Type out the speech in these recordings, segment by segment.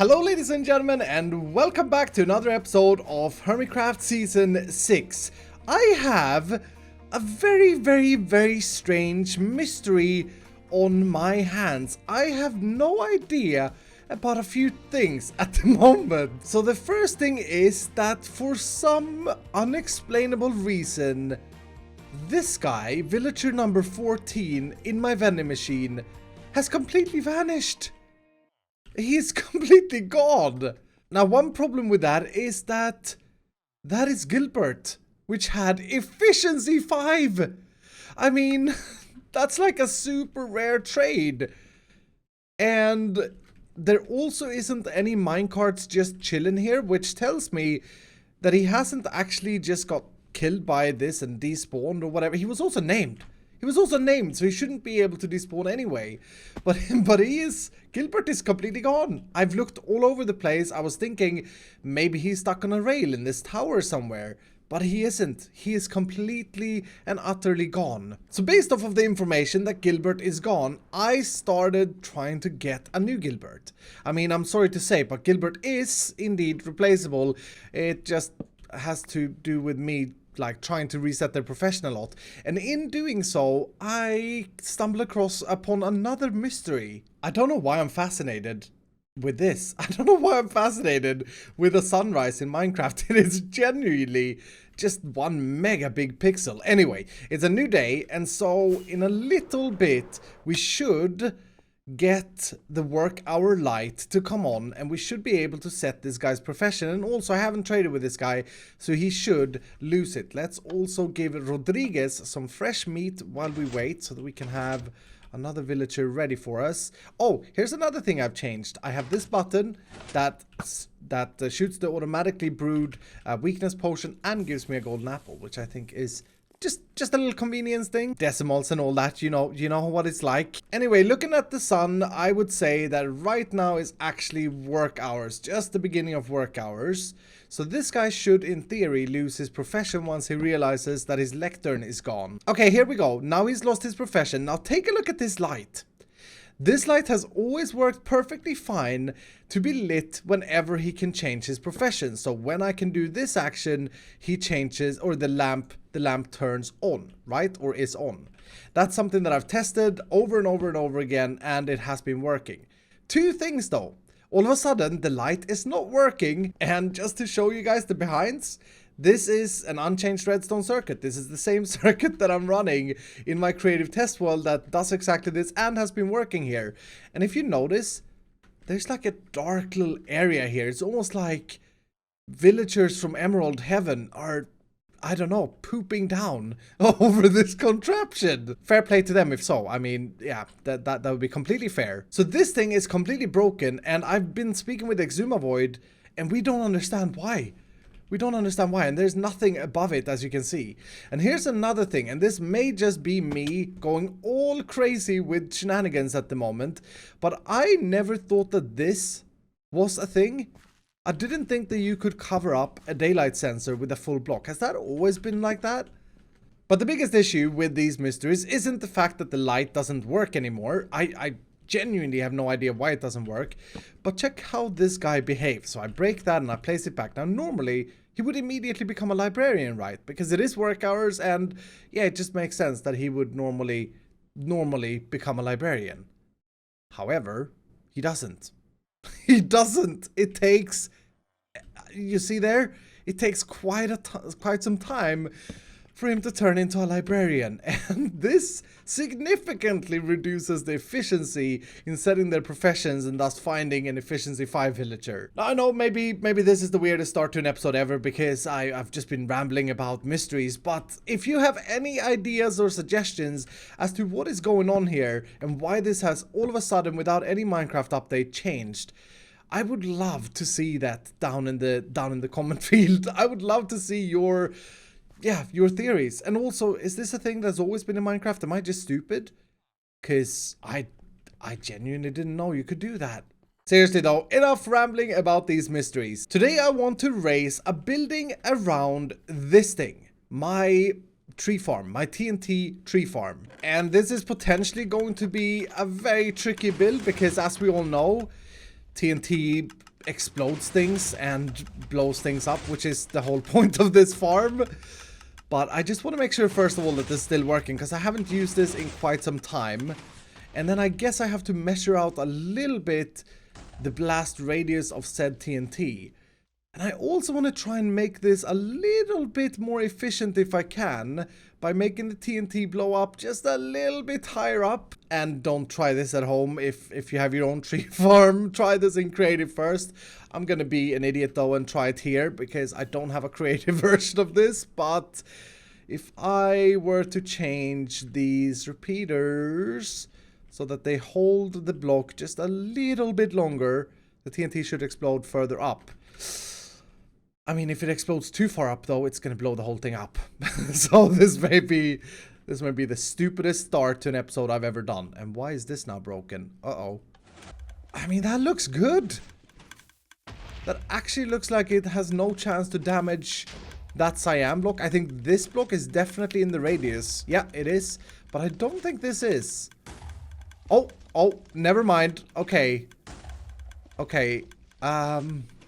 Hello ladies and gentlemen, and welcome back to another episode of Hermitcraft Season 6. I have a very strange mystery on my hands. I have no idea about a few things at the moment. So the first thing is that for some unexplainable reason, this guy, villager number 14 in my vending machine, has completely vanished. He's completely gone. Now, one problem with that is that is Gilbert, which had efficiency 5. I mean, that's like a super rare trade. And there also isn't any minecarts just chilling here, which tells me that he hasn't actually just got killed by this and despawned or whatever. He was also named. So he shouldn't be able to despawn anyway. But Gilbert is completely gone. I've looked all over the place. I was thinking maybe he's stuck on a rail in this tower somewhere. But he isn't. He is completely and utterly gone. So based off of the information that Gilbert is gone, I started trying to get a new Gilbert. I mean, I'm sorry to say, but Gilbert is indeed replaceable. It just has to do with me like trying to reset their profession a lot, and in doing so I stumble upon another mystery. I don't know why I'm fascinated with this. I don't know why I'm fascinated with a sunrise in Minecraft. It is genuinely just one mega big pixel. Anyway, it's a new day, and so in a little bit we should get the work hour light to come on, and we should be able to set this guy's profession. And also, I haven't traded with this guy, so he should lose it. Let's also give Rodriguez some fresh meat while we wait, so that we can have another villager ready for us. Oh, here's another thing I've changed. I have this button that shoots the automatically brewed weakness potion and gives me a golden apple, which I think is just a little convenience thing. Decimals and all that, you know what it's like. Anyway, looking at the sun, I would say that right now is actually work hours, just the beginning of work hours. So this guy should, in theory, lose his profession once he realizes that his lectern is gone. Okay, here we go. Now he's lost his profession. Now take a look at this light. This light has always worked perfectly fine to be lit whenever he can change his profession. So when I can do this action, he changes, or the lamp turns on, right? Or is on. That's something that I've tested over and over and over again, and it has been working. Two things though. All of a sudden, the light is not working, and just to show you guys the behinds, this is an unchanged redstone circuit. This is the same circuit that I'm running in my creative test world that does exactly this and has been working here. And if you notice, there's like a dark little area here. It's almost like villagers from Emerald Heaven are, I don't know, pooping down over this contraption. Fair play to them if so. I mean, yeah, that would be completely fair. So this thing is completely broken, and I've been speaking with Exuma Void, and we don't understand why. We don't understand why, and there's nothing above it, as you can see. And here's another thing, and this may just be me going all crazy with shenanigans at the moment, but I never thought that this was a thing. I didn't think that you could cover up a daylight sensor with a full block. Has that always been like that? But the biggest issue with these mysteries isn't the fact that the light doesn't work anymore. I genuinely have no idea why it doesn't work. But check how this guy behaves. So I break that and I place it back. Now normally he would immediately become a librarian, right? Because it is work hours, and yeah, it just makes sense that he would normally become a librarian. However, he doesn't. He doesn't. It takes, you see there? It takes quite some time for him to turn into a librarian, and this significantly reduces the efficiency in setting their professions and thus finding an efficiency 5 villager. Now I know maybe this is the weirdest start to an episode ever because I've just been rambling about mysteries, but if you have any ideas or suggestions as to what is going on here and why this has all of a sudden without any Minecraft update changed, I would love to see that down in the comment field. I would love to see your theories. And also, is this a thing that's always been in Minecraft? Am I just stupid? Because I genuinely didn't know you could do that. Seriously though, enough rambling about these mysteries. Today I want to raise a building around this thing. My tree farm, my TNT tree farm. And this is potentially going to be a very tricky build because, as we all know, TNT explodes things and blows things up, which is the whole point of this farm. But I just want to make sure, first of all, that this is still working, because I haven't used this in quite some time. And then I guess I have to measure out a little bit the blast radius of said TNT. And I also want to try and make this a little bit more efficient if I can, by making the TNT blow up just a little bit higher up. And don't try this at home if you have your own tree farm. Try this in creative first. I'm gonna be an idiot though and try it here, because I don't have a creative version of this. But if I were to change these repeaters so that they hold the block just a little bit longer, the TNT should explode further up. I mean, if it explodes too far up though, it's gonna blow the whole thing up. So this may be the stupidest start to an episode I've ever done. And why is this now broken? Uh-oh. I mean, that looks good. That actually looks like it has no chance to damage that cyan block. I think this block is definitely in the radius. Yeah, it is. But I don't think this is. Oh, never mind. Okay. Okay.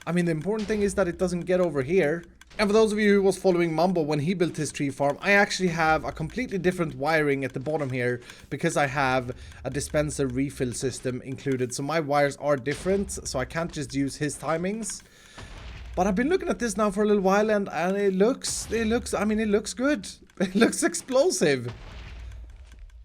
I mean, the important thing is that it doesn't get over here. And for those of you who was following Mumbo when he built his tree farm, I actually have a completely different wiring at the bottom here, because I have a dispenser refill system included. So my wires are different, so I can't just use his timings. But I've been looking at this now for a little while, and it looks, I mean, it looks good. It looks explosive.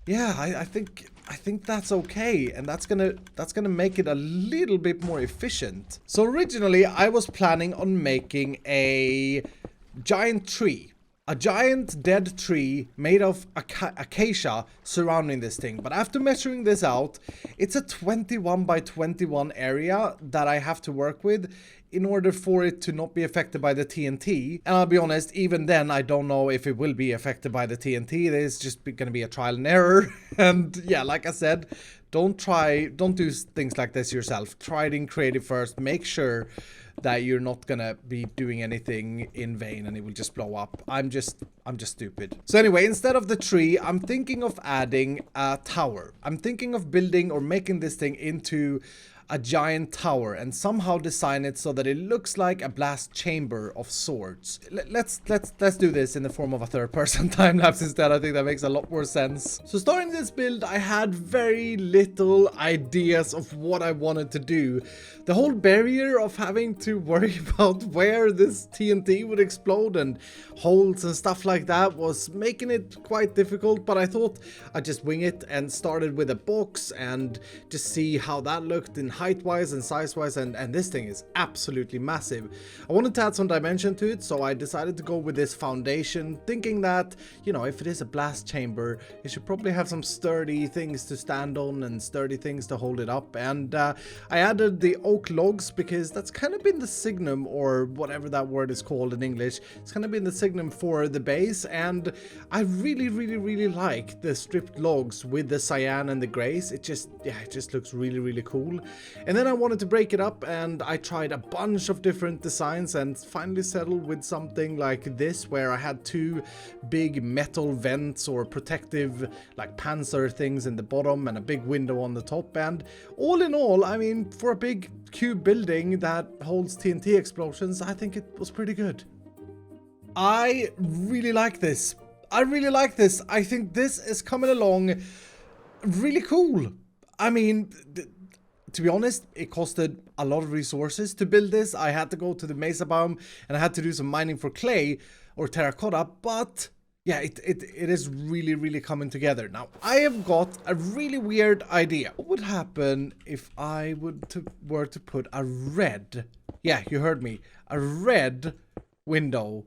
Yeah, I think that's okay, and that's gonna make it a little bit more efficient. So originally I was planning on making a giant tree. A giant dead tree made of acacia surrounding this thing. But after measuring this out, it's a 21 by 21 area that I have to work with in order for it to not be affected by the TNT. And I'll be honest, even then, I don't know if it will be affected by the TNT. It is just going to be a trial and error. And yeah, like I said, don't do things like this yourself. Try it in creative first. Make sure that you're not gonna be doing anything in vain and it will just blow up. I'm just stupid. So anyway, instead of the tree, I'm thinking of adding a tower. I'm thinking of building or making this thing into a giant tower and somehow design it so that it looks like a blast chamber of sorts. Let's do this in the form of a third-person time-lapse instead. I think that makes a lot more sense. So starting this build, I had very little ideas of what I wanted to do. The whole barrier of having to worry about where this TNT would explode and holes and stuff like that was making it quite difficult, but I thought I'd just wing it and started with a box and just see how that looked in height-wise and size-wise, and this thing is absolutely massive. I wanted to add some dimension to it, so I decided to go with this foundation, thinking that, you know, if it is a blast chamber, it should probably have some sturdy things to stand on and sturdy things to hold it up. And I added the oak logs because that's kind of been the signum, or whatever that word is called in English. It's kind of been the signum for the base, and I really like the stripped logs with the cyan and the grays. It just looks really cool. And then I wanted to break it up, and I tried a bunch of different designs and finally settled with something like this, where I had two big metal vents or protective like panzer things in the bottom and a big window on the top. And all in all, I mean, for a big cube building that holds TNT explosions, I think it was pretty good. I really like this. I really like this. I think this is coming along really cool. I mean, to be honest, it costed a lot of resources to build this. I had to go to the mesa biome and I had to do some mining for clay or terracotta, but yeah, it is really coming together. Now, I have got a really weird idea. What would happen if I were to put a red, yeah, you heard me, a red window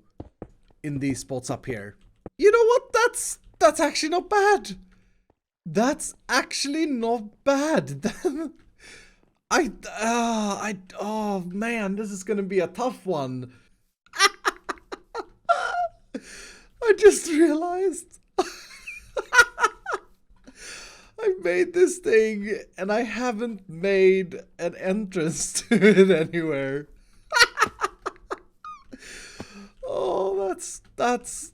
in these spots up here? You know what? That's actually not bad. That's actually not bad. Oh man, this is gonna be a tough one. I just realized I made this thing and I haven't made an entrance to it anywhere. Oh, that's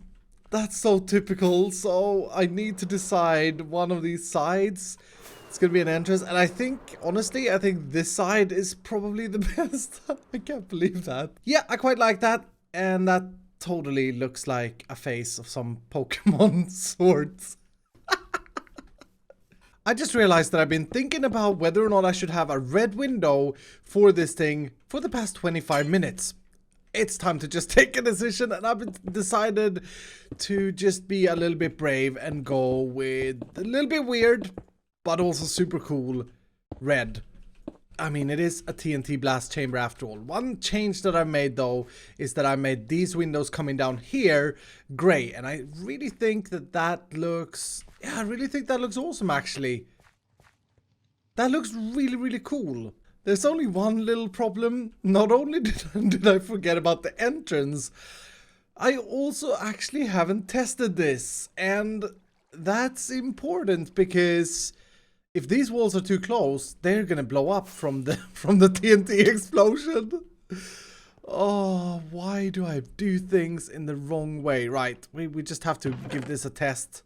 so typical. So I need to decide one of these sides It's gonna be an entrance, and I think, honestly, I think this side is probably the best. I can't believe that. Yeah, I quite like that, and that totally looks like a face of some Pokemon sorts. I just realized that I've been thinking about whether or not I should have a red window for this thing for the past 25 minutes. It's time to just take a decision, and I've decided to just be a little bit brave and go with a little bit weird, but also super cool red. I mean, it is a TNT blast chamber after all. One change that I made though is that I made these windows coming down here gray, and I really think that that looks, yeah, I really think that looks awesome actually. That looks really, really cool. There's only one little problem. Not only did I forget about the entrance, I also actually haven't tested this, and that's important because if these walls are too close, they're gonna blow up from the TNT explosion. Oh, why do I do things in the wrong way? Right, we just have to give this a test.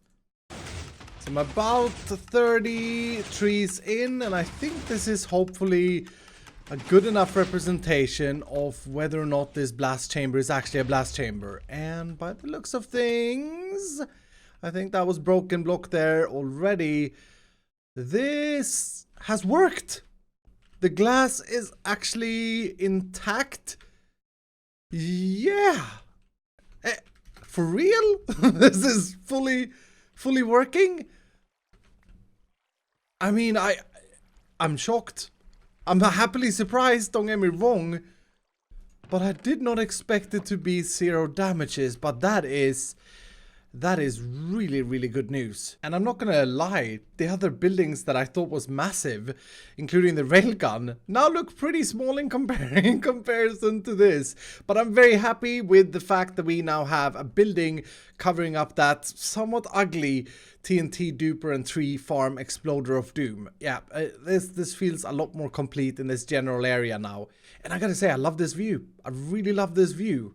So I'm about 30 trees in, and I think this is hopefully a good enough representation of whether or not this blast chamber is actually a blast chamber. And by the looks of things, I think that was broken block there already. This has worked. The glass is actually intact. Yeah. For real? This is fully working? I mean, I'm shocked. I'm happily surprised, don't get me wrong. But I did not expect it to be 0 damages, but that is really, really good news. And I'm not gonna lie, the other buildings that I thought was massive, including the railgun, now look pretty small in comparison to this. But I'm very happy with the fact that we now have a building covering up that somewhat ugly TNT duper and tree farm exploder of doom. Yeah, this feels a lot more complete in this general area now. And I gotta say, I love this view. I really love this view.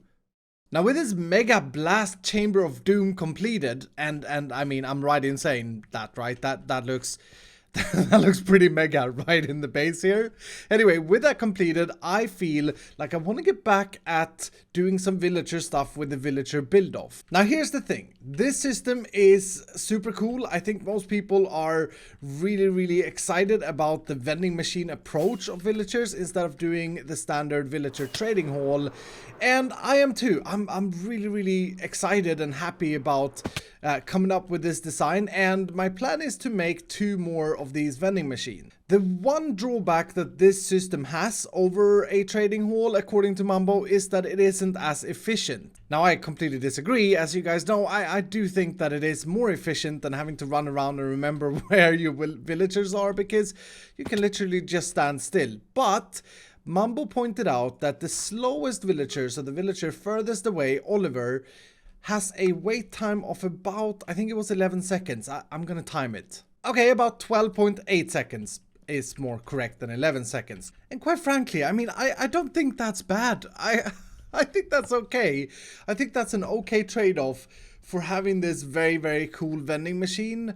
Now with this mega blast chamber of doom completed, and I mean, I'm right in saying that, right? That looks that looks pretty mega right in the base here. Anyway, with that completed, I feel like I want to get back at doing some villager stuff with the villager build off. Now here's the thing, this system is super cool. I think most people are really, really excited about the vending machine approach of villagers instead of doing the standard villager trading hall. And I am too. I'm really, really excited and happy about coming up with this design, and my plan is to make 2 more of these vending machines. The one drawback that this system has over a trading hall, according to Mumbo, is that it isn't as efficient. Now I completely disagree. As you guys know, I do think that it is more efficient than having to run around and remember where your villagers are, because you can literally just stand still. But Mumbo pointed out that the slowest villager, so the villager furthest away, Oliver, has a wait time of about, I think it was 11 seconds. I'm gonna time it. Okay, about 12.8 seconds is more correct than 11 seconds. And quite frankly, I mean, I don't think that's bad. I think that's okay. I think that's an okay trade-off for having this very, very cool vending machine.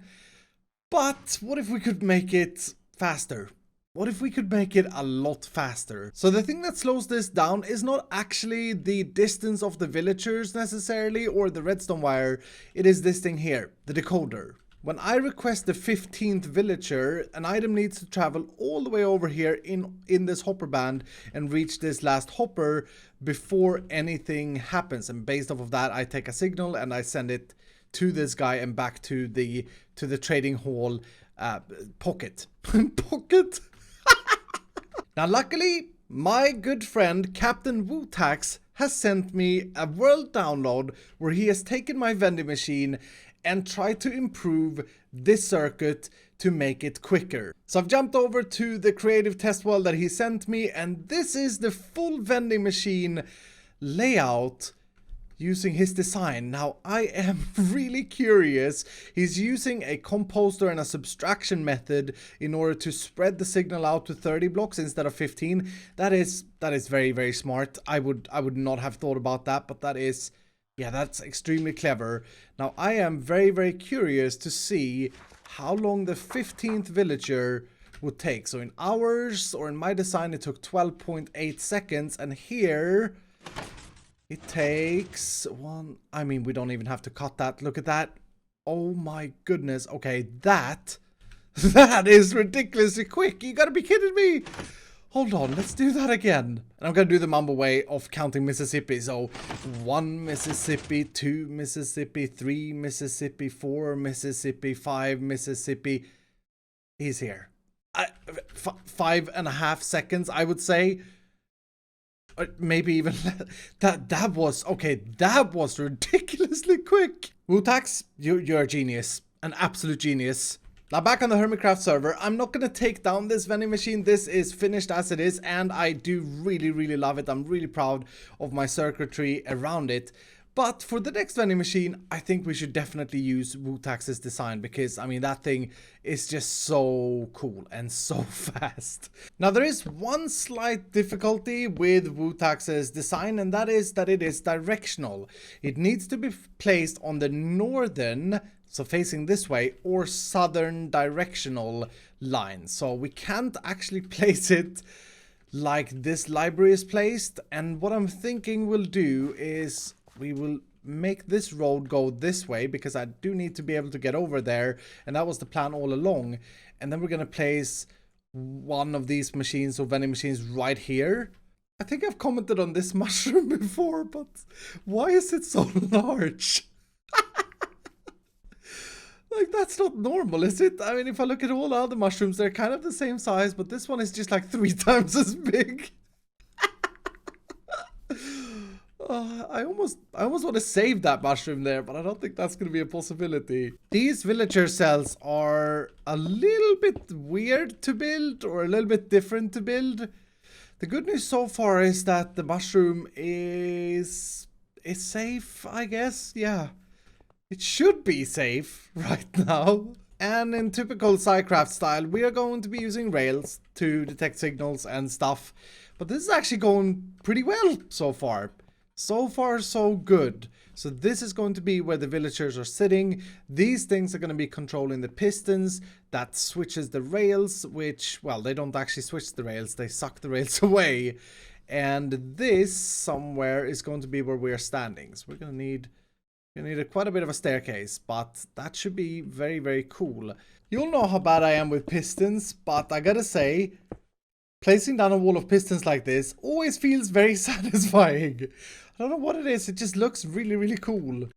But what if we could make it faster? What if we could make it a lot faster? So the thing that slows this down is not actually the distance of the villagers necessarily or the redstone wire. It is this thing here, the decoder. When I request the 15th villager, an item needs to travel all the way over here in this hopper band and reach this last hopper before anything happens. And based off of that, I take a signal and I send it to this guy and back to the trading hall pocket. Pocket? Now luckily, my good friend Captain Wootax has sent me a world download where he has taken my vending machine and tried to improve this circuit to make it quicker. So I've jumped over to the creative test world that he sent me, and this is the full vending machine layout using his design. Now I am really curious. He's using a composter and a subtraction method in order to spread the signal out to 30 blocks instead of 15. That is very, very smart. I would not have thought about that, but that is, yeah, that's extremely clever. Now I am very, very curious to see how long the 15th villager would take. So in hours, or in my design, it took 12.8 seconds. And here, it takes one. I mean, we don't even have to cut that. Look at that. Oh my goodness. Okay, that is ridiculously quick. You gotta be kidding me. Hold on, let's do that again. And I'm gonna do the Mumbo way of counting Mississippi. So 1 Mississippi, 2 Mississippi, 3 Mississippi, 4 Mississippi, 5 Mississippi. He's here. 5.5 seconds, I would say. Or maybe even that was okay. That was ridiculously quick. Wutax, you're a genius, an absolute genius. Now back on the Hermitcraft server, I'm not going to take down this vending machine. This is finished as it is, and I do really love it. I'm really proud of my circuitry around it. But for the next vending machine, I think we should definitely use Wutax's design, because, I mean, that thing is just so cool and so fast. Now, there is one slight difficulty with Wutax's design, and that is that it is directional. It needs to be placed on the northern, so facing this way, or southern directional line. So we can't actually place it like this library is placed. And what I'm thinking we'll do is we will make this road go this way, because I do need to be able to get over there. And that was the plan all along. And then we're going to place one of these machines, or vending machines, right here. I think I've commented on this mushroom before, but why is it so large? Like, that's not normal, is it? I mean, if I look at all the other mushrooms, they're kind of the same size, but this one is just like 3 times as big. I almost want to save that mushroom there, but I don't think that's going to be a possibility. These villager cells are a little bit weird to build, or a little bit different to build. The good news so far is that the mushroom is safe, I guess. Yeah. It should be safe right now. And in typical SciCraft style, we are going to be using rails to detect signals and stuff. But this is actually going pretty well so far. So far, so good. So this is going to be where the villagers are sitting. These things are going to be controlling the pistons. That switches the rails, which, well, they don't actually switch the rails. They suck the rails away. And this somewhere is going to be where we're standing. So we're going to need quite a bit of a staircase, but that should be very cool. You'll know how bad I am with pistons, but I gotta say, placing down a wall of pistons like this always feels very satisfying. I don't know what it is, it just looks really cool.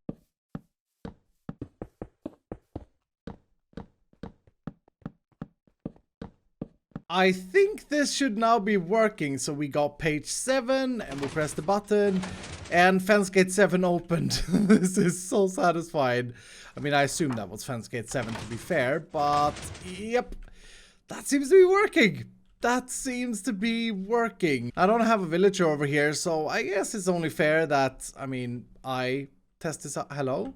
I think this should now be working. So we got page 7 and we press the button and fence gate 7 opened. This is so satisfying. I mean, I assume that was fence gate 7 to be fair, but yep, that seems to be working. That seems to be working. I don't have a villager over here, so I guess it's only fair that, I mean, I test this out. Hello?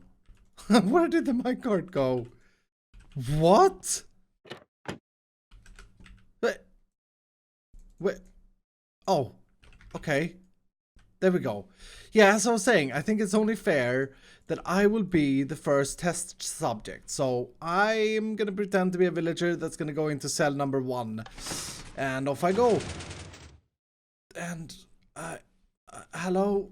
Where did the minecart go? What? Wait. Oh, okay. There we go. Yeah, as I was saying, I think it's only fair that I will be the first test subject. So I'm gonna pretend to be a villager that's gonna go into cell number 1. And off I go. And, hello,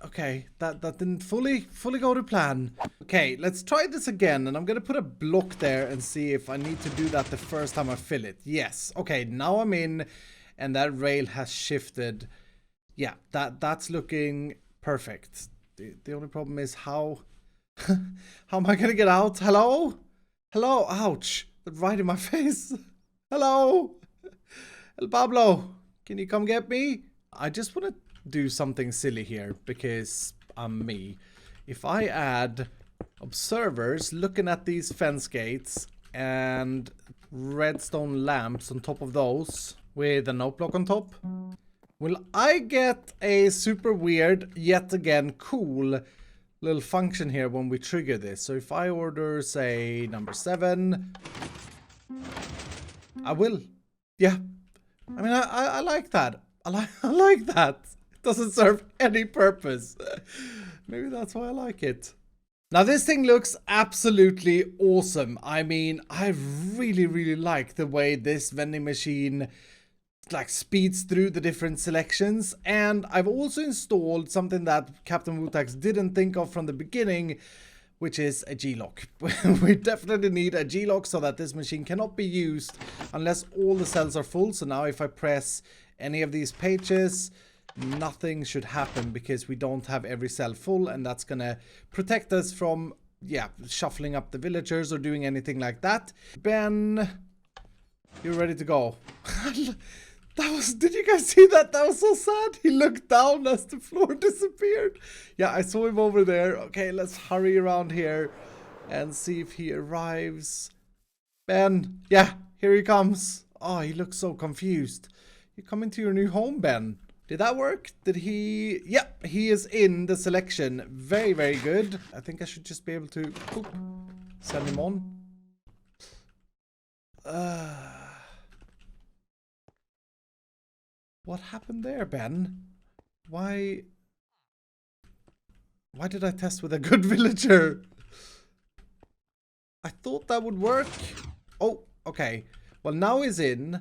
okay, that didn't fully go to plan. Okay, let's try this again, and I'm gonna put a block there and see if I need to do that the first time I fill it. Yes, okay, now I'm in, and that rail has shifted. Yeah, that's looking perfect. The only problem is how am I gonna get out? Hello? Hello? Ouch, right in my face. Hello? El Pablo, can you come get me? I just want to do something silly here because I'm me. If I add observers looking at these fence gates and redstone lamps on top of those with a note block on top, will I get a super weird, yet again cool little function here when we trigger this? So if I order, say, number 7, I will. Yeah. I mean, I like that. I like that. Doesn't serve any purpose. Maybe that's why I like it. Now this thing looks absolutely awesome. I mean, I really like the way this vending machine like speeds through the different selections, and I've also installed something that Captain Wutax didn't think of from the beginning, which is a G-lock. We definitely need a G-lock so that this machine cannot be used unless all the cells are full. So now if I press any of these pages, nothing should happen because we don't have every cell full, and that's gonna protect us from shuffling up the villagers or doing anything like that. Ben, you're ready to go. Did you guys see that? That was so sad. He looked down as the floor disappeared. Yeah, I saw him over there. Okay, let's hurry around here and see if he arrives. Ben, yeah, here he comes. Oh, he looks so confused. You come into your new home, Ben. Did that work? Did he? Yep, he is in the selection. Very good. I think I should just be able to send him on. What happened there, Ben? Why did I test with a good villager? I thought that would work. Oh, okay. Well, now he's in.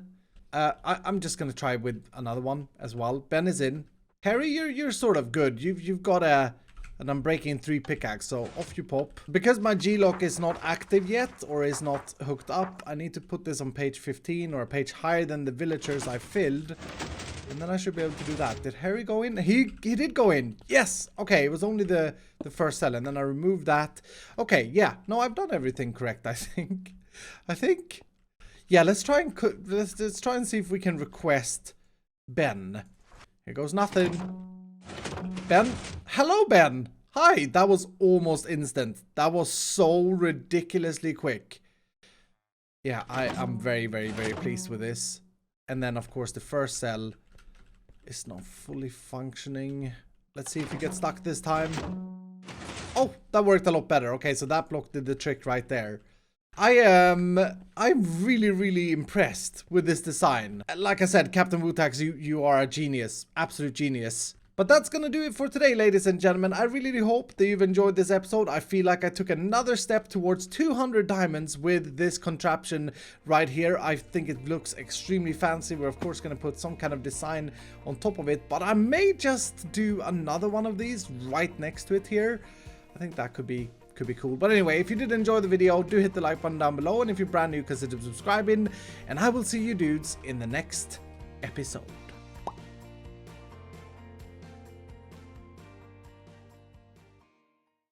I'm just gonna try with another one as well. Ben is in. Harry, you're sort of good. You've got an Unbreaking 3 pickaxe, so off you pop. Because my G-lock is not active yet or is not hooked up, I need to put this on page 15 or a page higher than the villagers I filled. And then I should be able to do that. Did Harry go in? He did go in. Yes. Okay, it was only the first cell, and then I removed that. Okay, yeah. No, I've done everything correct, I think. Yeah, let's try and see if we can request Ben. Here goes nothing. Ben? Hello, Ben. Hi. That was almost instant. That was so ridiculously quick. Yeah, I'm very pleased with this. And then, of course, the first cell is not fully functioning. Let's see if we get stuck this time. Oh, that worked a lot better. Okay, so that block did the trick right there. I'm really impressed with this design. Like I said, Captain Wutax, you are a genius. Absolute genius. But that's gonna do it for today, ladies and gentlemen. I really hope that you've enjoyed this episode. I feel like I took another step towards 200 diamonds with this contraption right here. I think it looks extremely fancy. We're of course gonna put some kind of design on top of it, but I may just do another one of these right next to it here. I think that could be cool. But anyway, if you did enjoy the video, do hit the like button down below, and if you're brand new, consider subscribing, and I will see you dudes in the next episode.